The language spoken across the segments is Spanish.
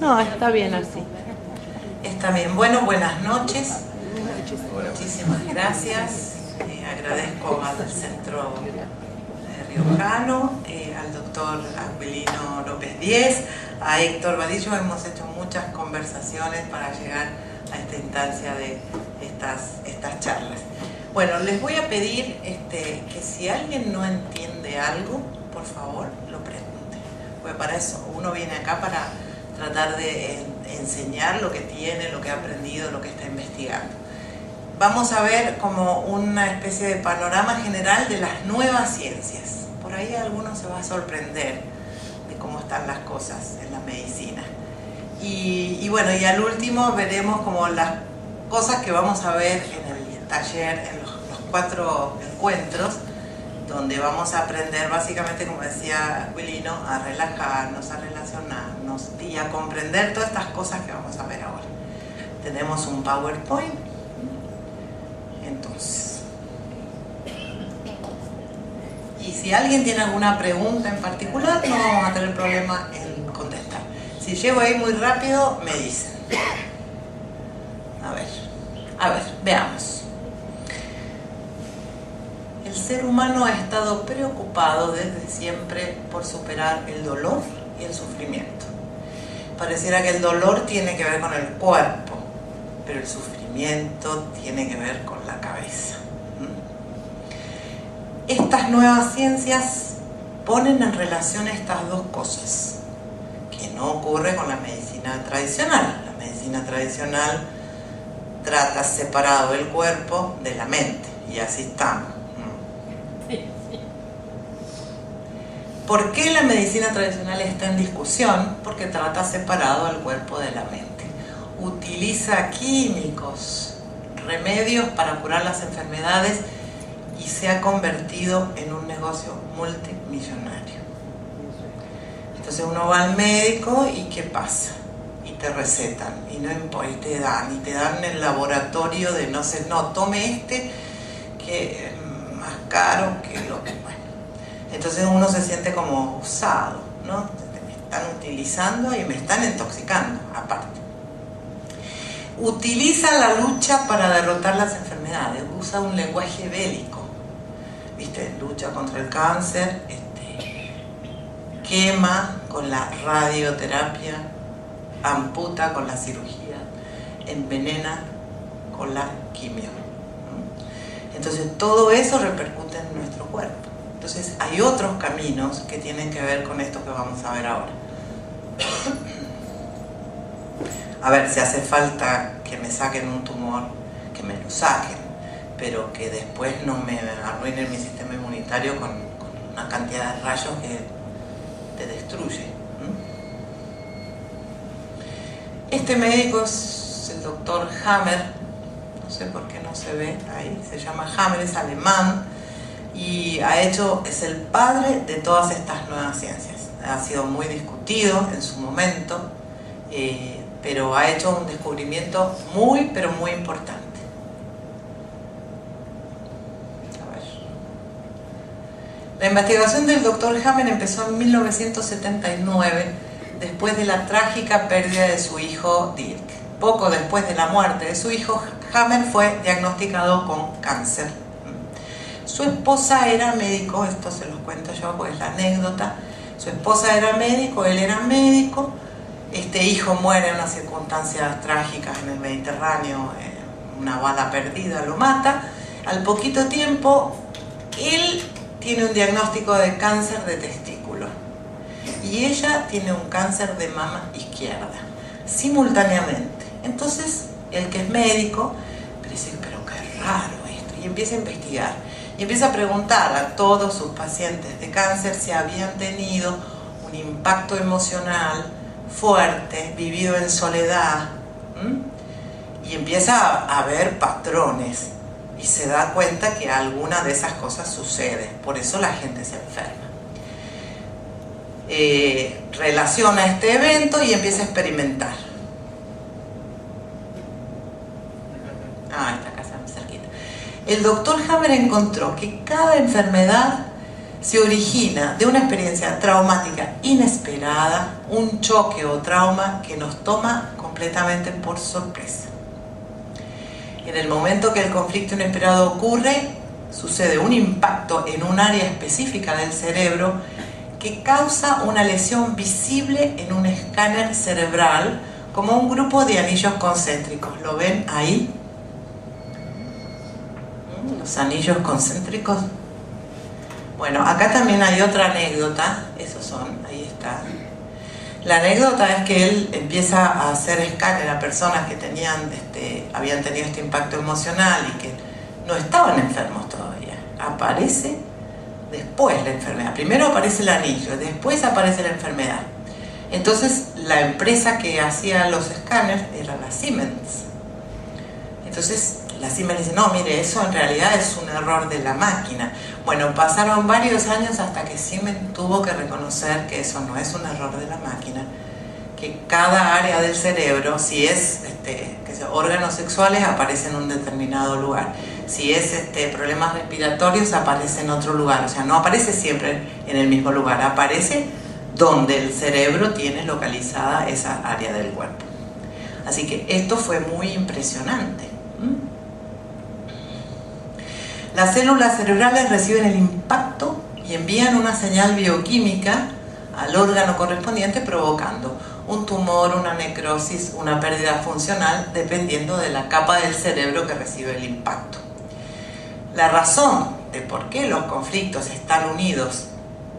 No, está bien así. Está bien. Bueno, buenas noches. Muchísimas gracias. Agradezco al Centro Riojano, al doctor Aquilino López Díez, a Héctor Vadillo. Hemos hecho muchas conversaciones para llegar a esta instancia de estas charlas. Bueno, les voy a pedir que si alguien no entiende algo, por favor, lo pregunte. Porque para eso uno viene acá para tratar de enseñar lo que tiene, lo que ha aprendido, lo que está investigando. Vamos a ver como una especie de panorama general de las nuevas ciencias. Por ahí alguno se va a sorprender de cómo están las cosas en la medicina. Y bueno, y al último veremos como las cosas que vamos a ver en el taller, en los 4 encuentros, donde vamos a aprender básicamente, como decía Aquilino, a relajarnos, a relacionarnos y a comprender todas estas cosas que vamos a ver ahora. Tenemos un PowerPoint. Entonces, y si alguien tiene alguna pregunta en particular, no vamos a tener problema en contestar. Si llego ahí muy rápido, me dicen. A ver, veamos. El ser humano ha estado preocupado desde siempre por superar el dolor y el sufrimiento. Pareciera que el dolor tiene que ver con el cuerpo, pero el sufrimiento tiene que ver con la cabeza. Estas nuevas ciencias ponen en relación estas dos cosas, que no ocurre con la medicina tradicional. La medicina tradicional trata separado el cuerpo de la mente, y así estamos. ¿Por qué la medicina tradicional está en discusión? Porque trata separado al cuerpo de la mente. Utiliza químicos, remedios para curar las enfermedades y se ha convertido en un negocio multimillonario. Entonces uno va al médico y ¿qué pasa? Y te recetan y te dan en el laboratorio de no sé, no, tome que es más caro que lo que... Bueno. Entonces uno se siente como usado, ¿no? Me están utilizando y me están intoxicando, aparte. Utiliza la lucha para derrotar las enfermedades, usa un lenguaje bélico, ¿viste? Lucha contra el cáncer, quema con la radioterapia, amputa con la cirugía, envenena con la quimio. Entonces todo eso repercute en nuestro cuerpo. Entonces hay otros caminos que tienen que ver con esto que vamos a ver ahora. A ver, si hace falta que me saquen un tumor, que me lo saquen, pero que después no me arruinen mi sistema inmunitario con una cantidad de rayos que te destruye. Este médico es el doctor Hammer, no sé por qué no se ve ahí, se llama Hammer, es alemán, y es el padre de todas estas nuevas ciencias. Ha sido muy discutido en su momento, pero ha hecho un descubrimiento muy, pero muy importante. A ver. La investigación del Dr. Hammer empezó en 1979, después de la trágica pérdida de su hijo Dirk. Poco después de la muerte de su hijo, Hammer fue diagnosticado con cáncer. Su esposa era médico, esto se los cuento yo porque es la anécdota. Su esposa era médico, él era médico. Este hijo muere en unas circunstancias trágicas en el Mediterráneo, una bala perdida lo mata. Al poquito tiempo, él tiene un diagnóstico de cáncer de testículo y ella tiene un cáncer de mama izquierda, simultáneamente. Entonces, el que es médico dice, pero qué raro esto, y empieza a investigar. Y empieza a preguntar a todos sus pacientes de cáncer si habían tenido un impacto emocional fuerte, vivido en soledad, y empieza a ver patrones y se da cuenta que alguna de esas cosas sucede, por eso la gente se enferma. Relaciona este evento y empieza a experimentar. Esta casa cerquita. El doctor Hammer encontró que cada enfermedad se origina de una experiencia traumática inesperada, un choque o trauma que nos toma completamente por sorpresa. En el momento que el conflicto inesperado ocurre, sucede un impacto en un área específica del cerebro que causa una lesión visible en un escáner cerebral como un grupo de anillos concéntricos. ¿Lo ven ahí? Los anillos concéntricos. Bueno, acá también hay otra anécdota. Esos son, ahí está. La anécdota es que él empieza a hacer escáner a personas que habían tenido este impacto emocional y que no estaban enfermos todavía. Aparece después la enfermedad. Primero aparece el anillo, después aparece la enfermedad. Entonces la empresa que hacía los escáneres era la Siemens. Entonces la Siemens dice, no, mire, eso en realidad es un error de la máquina. Bueno, pasaron varios años hasta que Siemens tuvo que reconocer que eso no es un error de la máquina, que cada área del cerebro, si es órganos sexuales, aparece en un determinado lugar. Si es problemas respiratorios, aparece en otro lugar. O sea, no aparece siempre en el mismo lugar, aparece donde el cerebro tiene localizada esa área del cuerpo. Así que esto fue muy impresionante. Las células cerebrales reciben el impacto y envían una señal bioquímica al órgano correspondiente, provocando un tumor, una necrosis, una pérdida funcional, dependiendo de la capa del cerebro que recibe el impacto. La razón de por qué los conflictos están unidos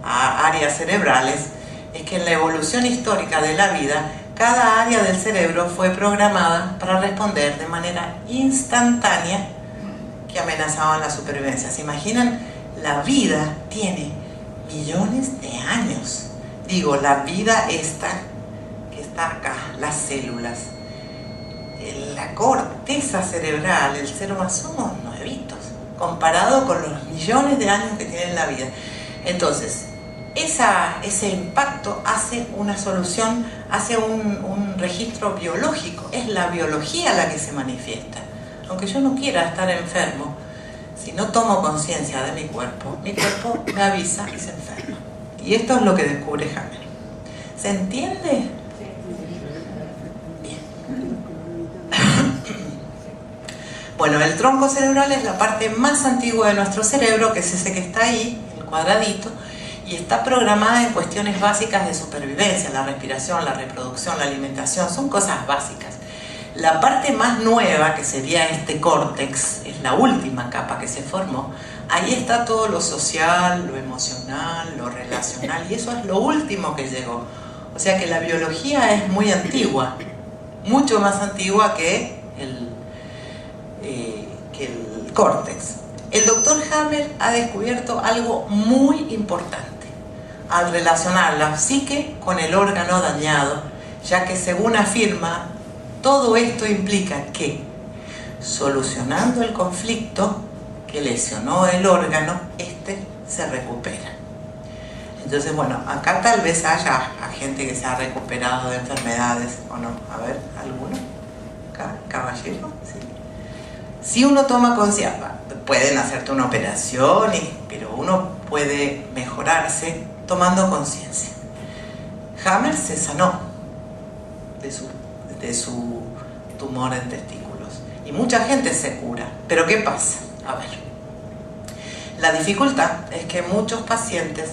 a áreas cerebrales es que en la evolución histórica de la vida, cada área del cerebro fue programada para responder de manera instantánea que amenazaban la supervivencia. ¿Se imaginan? La vida tiene millones de años. Digo, la vida esta que está acá, las células, la corteza cerebral, el cerebro, somos nuevitos comparado con los millones de años que tiene la vida. Entonces, ese impacto hace una solución, hace un registro biológico. Es la biología la que se manifiesta. Aunque yo no quiera estar enfermo, si no tomo conciencia de mi cuerpo me avisa y se enferma. Y esto es lo que descubre Hammer. ¿Se entiende? Bien. Bueno, el tronco cerebral es la parte más antigua de nuestro cerebro, que es ese que está ahí, el cuadradito, y está programada en cuestiones básicas de supervivencia, la respiración, la reproducción, la alimentación, son cosas básicas. La parte más nueva, que sería este córtex, es la última capa que se formó. Ahí está todo lo social, lo emocional, lo relacional, y eso es lo último que llegó. O sea que la biología es muy antigua, mucho más antigua que el córtex. El doctor Hammer ha descubierto algo muy importante al relacionar la psique con el órgano dañado, ya que según afirma, todo esto implica que, solucionando el conflicto que lesionó el órgano, se recupera. Entonces, bueno, acá tal vez haya gente que se ha recuperado de enfermedades, ¿o no? A ver, ¿alguno? ¿Acá? ¿Caballero? Sí. Si uno toma conciencia, pueden hacerte una operación, pero uno puede mejorarse tomando conciencia. Hammer se sanó de su tumor en testículos. Y mucha gente se cura. ¿Pero qué pasa? A ver. La dificultad es que muchos pacientes,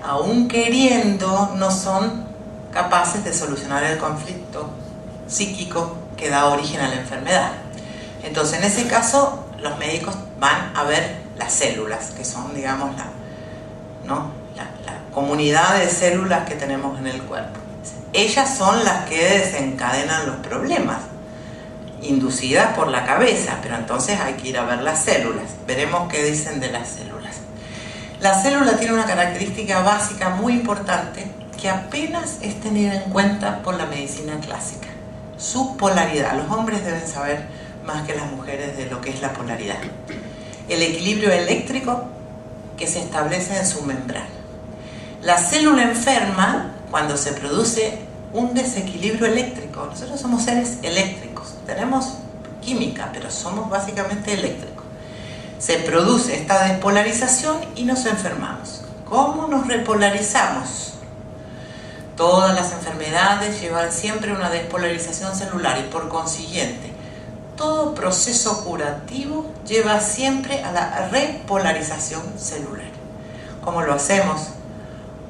aún queriendo, no son capaces de solucionar el conflicto psíquico que da origen a la enfermedad. Entonces, en ese caso, los médicos van a ver las células, que son, digamos, la comunidad de células que tenemos en el cuerpo. Ellas son las que desencadenan los problemas, inducidas por la cabeza, pero entonces hay que ir a ver las células. Veremos qué dicen de las células. La célula tiene una característica básica muy importante que apenas es tenida en cuenta por la medicina clásica: su polaridad. Los hombres deben saber más que las mujeres de lo que es la polaridad. El equilibrio eléctrico que se establece en su membrana. La célula enferma cuando se produce un desequilibrio eléctrico. Nosotros somos seres eléctricos, tenemos química, pero somos básicamente eléctricos. Se produce esta despolarización y nos enfermamos. ¿Cómo nos repolarizamos? Todas las enfermedades llevan siempre una despolarización celular y por consiguiente, todo proceso curativo lleva siempre a la repolarización celular. ¿Cómo lo hacemos?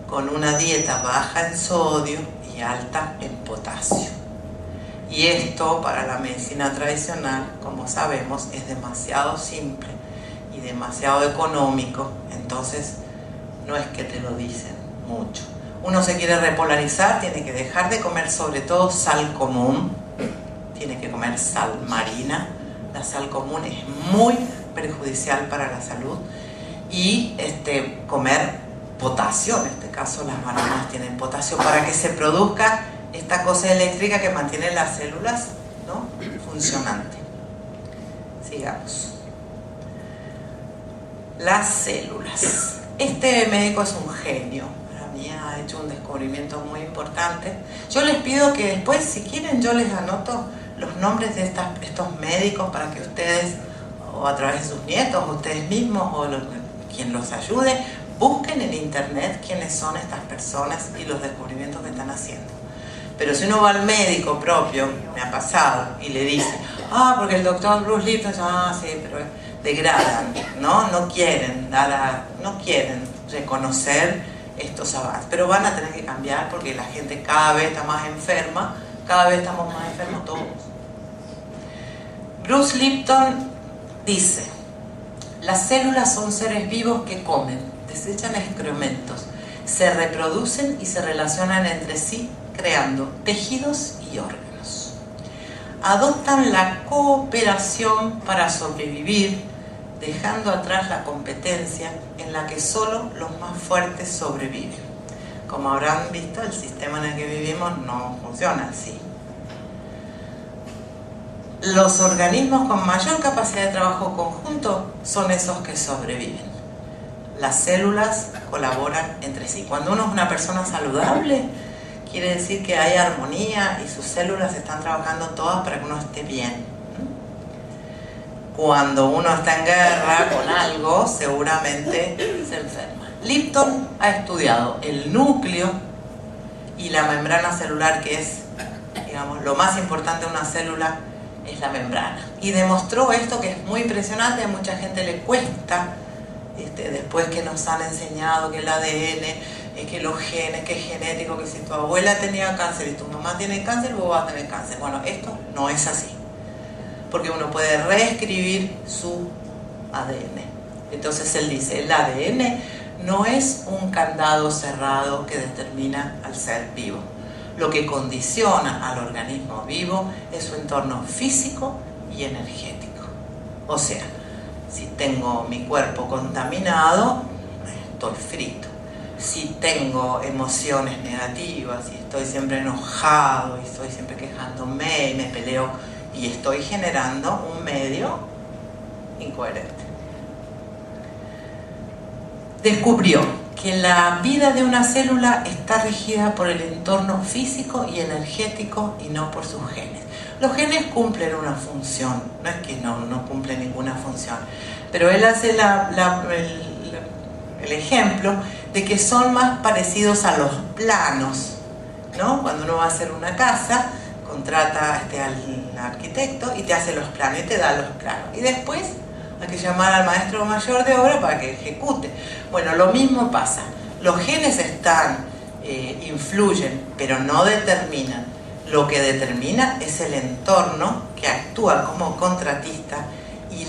Con una dieta baja en sodio y alta en potasio. Y esto para la medicina tradicional, como sabemos, es demasiado simple y demasiado económico, entonces no es que te lo dicen mucho. Uno se quiere repolarizar, tiene que dejar de comer sobre todo sal común, tiene que comer sal marina. La sal común es muy perjudicial para la salud, y comer potasio, en este caso las marinas tienen potasio, para que se produzca esta cosa eléctrica que mantiene las células, ¿no?, funcionantes. Sigamos. Las células. Este médico es un genio. Para mí ha hecho un descubrimiento muy importante. Yo les pido que después, si quieren, yo les anoto los nombres de estos médicos para que ustedes, o a través de sus nietos, o ustedes mismos, o quien los ayude, busquen en internet quiénes son estas personas y los descubrimientos que están haciendo. Pero si uno va al médico propio, me ha pasado, y le dice, porque el doctor Bruce Lipton, sí, pero degradan, ¿no? No quieren reconocer estos avances, pero van a tener que cambiar porque la gente cada vez está más enferma, cada vez estamos más enfermos todos. Bruce Lipton dice, las células son seres vivos que comen, desechan excrementos, se reproducen y se relacionan entre sí creando tejidos y órganos. Adoptan la cooperación para sobrevivir, dejando atrás la competencia en la que solo los más fuertes sobreviven. Como habrán visto, el sistema en el que vivimos no funciona así. Los organismos con mayor capacidad de trabajo conjunto son esos que sobreviven. Las células colaboran entre sí. Cuando uno es una persona saludable, quiere decir que hay armonía y sus células están trabajando todas para que uno esté bien. Cuando uno está en guerra con algo, seguramente se enferma. Lipton ha estudiado el núcleo y la membrana celular, que es, digamos, lo más importante de una célula, es la membrana. Y demostró esto, que es muy impresionante, a mucha gente le cuesta, después que nos han enseñado que el ADN, que los genes, que es genético, que si tu abuela tenía cáncer y tu mamá tiene cáncer, vos vas a tener cáncer. Bueno, esto no es así, porque uno puede reescribir su ADN. Entonces él dice, el ADN no es un candado cerrado que determina al ser vivo. Lo que condiciona al organismo vivo es su entorno físico y energético. O sea, si tengo mi cuerpo contaminado, estoy frito. Si tengo emociones negativas, si estoy siempre enojado y estoy siempre quejándome y me peleo, y estoy generando un medio incoherente. Descubrió que la vida de una célula está regida por el entorno físico y energético y no por sus genes. Los genes cumplen una función, no es que no cumplen ninguna función, pero él hace el ejemplo de que son más parecidos a los planos, ¿no? Cuando uno va a hacer una casa, contrata al arquitecto y te hace los planos y te da los planos. Y después hay que llamar al maestro mayor de obra para que ejecute. Bueno, lo mismo pasa. Los genes influyen, pero no determinan. Lo que determina es el entorno, que actúa como contratista y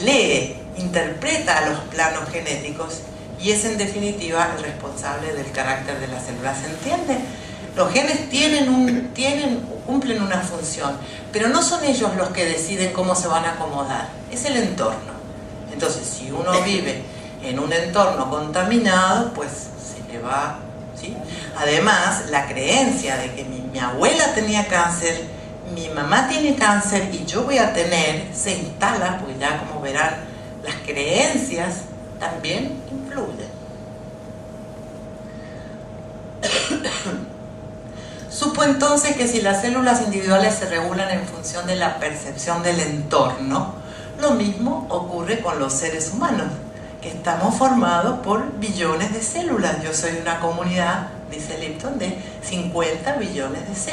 interpreta a los planos genéticos, y es en definitiva el responsable del carácter de la célula. ¿Se entiende? Los genes cumplen una función, pero no son ellos los que deciden cómo se van a acomodar, es el entorno. Entonces, si uno vive en un entorno contaminado, pues se le va, ¿sí? Además, la creencia de que mi abuela tenía cáncer, mi mamá tiene cáncer y yo voy a tener, se instala, porque ya, como verán, las creencias también influyen. Supo entonces que si las células individuales se regulan en función de la percepción del entorno, lo mismo ocurre con los seres humanos, que estamos formados por billones de células. Yo soy una comunidad, dice Lipton, de 50 billones de células.